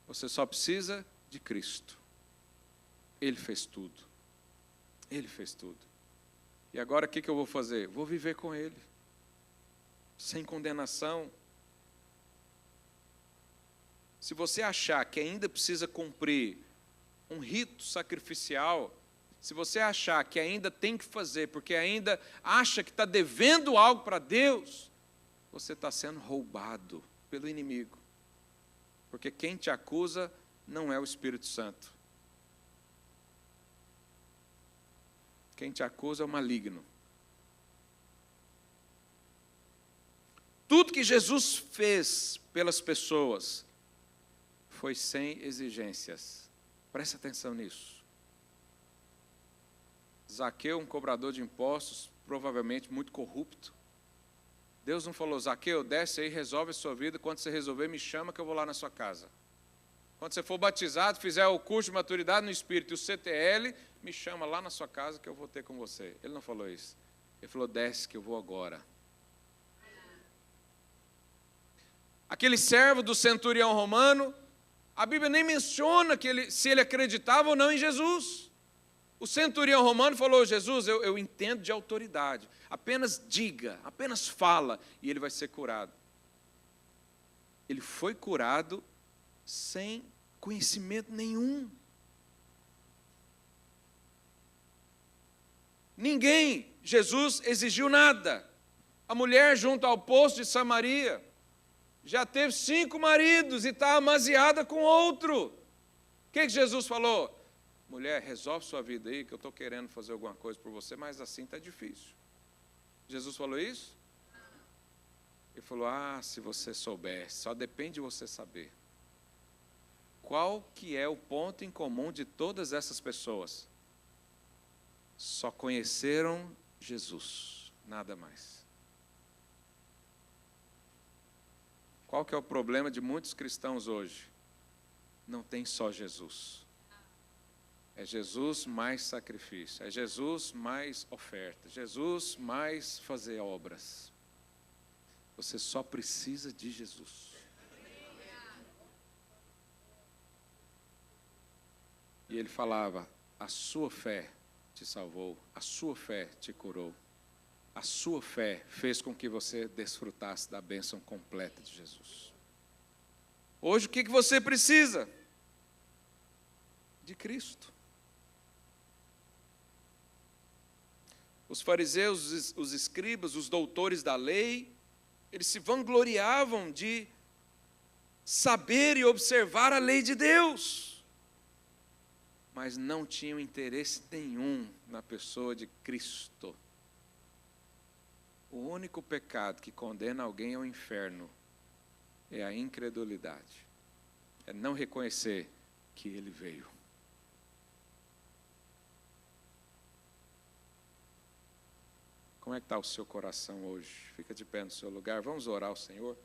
Você só precisa de Cristo. Ele fez tudo. Ele fez tudo. E agora o que eu vou fazer? Vou viver com Ele. Sem condenação. Se você achar que ainda precisa cumprir um rito sacrificial, se você achar que ainda tem que fazer, porque ainda acha que está devendo algo para Deus, você está sendo roubado pelo inimigo. Porque quem te acusa não é o Espírito Santo. Quem te acusa é o maligno. Tudo que Jesus fez pelas pessoas foi sem exigências. Preste atenção nisso. Zaqueu, um cobrador de impostos, provavelmente muito corrupto. Deus não falou, Zaqueu, desce aí, resolve a sua vida, quando você resolver, me chama que eu vou lá na sua casa. Quando você for batizado, fizer o curso de maturidade no Espírito e o CTL, me chama lá na sua casa que eu vou ter com você. Ele não falou isso. Ele falou, desce que eu vou agora. Aquele servo do centurião romano, a Bíblia nem menciona se ele acreditava ou não em Jesus. O centurião romano falou, Jesus, eu entendo de autoridade. Apenas diga, apenas fala, e ele vai ser curado. Ele foi curado sem conhecimento nenhum. Ninguém, Jesus exigiu nada. A mulher junto ao poço de Samaria já teve 5 maridos e está amaziada com outro. O que Jesus falou? Mulher, resolve sua vida aí, que eu estou querendo fazer alguma coisa por você, mas assim está difícil. Jesus falou isso? Ele falou, se você soubesse, só depende de você saber. Qual que é o ponto em comum de todas essas pessoas? Só conheceram Jesus, nada mais. Qual que é o problema de muitos cristãos hoje? Não tem só Jesus. É Jesus mais sacrifício, é Jesus mais oferta, Jesus mais fazer obras. Você só precisa de Jesus. E ele falava, a sua fé te salvou, a sua fé te curou. A sua fé fez com que você desfrutasse da bênção completa de Jesus. Hoje o que você precisa? De Cristo. Os fariseus, os escribas, os doutores da lei, eles se vangloriavam de saber e observar a lei de Deus, mas não tinham interesse nenhum na pessoa de Cristo. O único pecado que condena alguém ao inferno é a incredulidade, é não reconhecer que Ele veio. Como é que está o seu coração hoje? Fica de pé no seu lugar, vamos orar ao Senhor.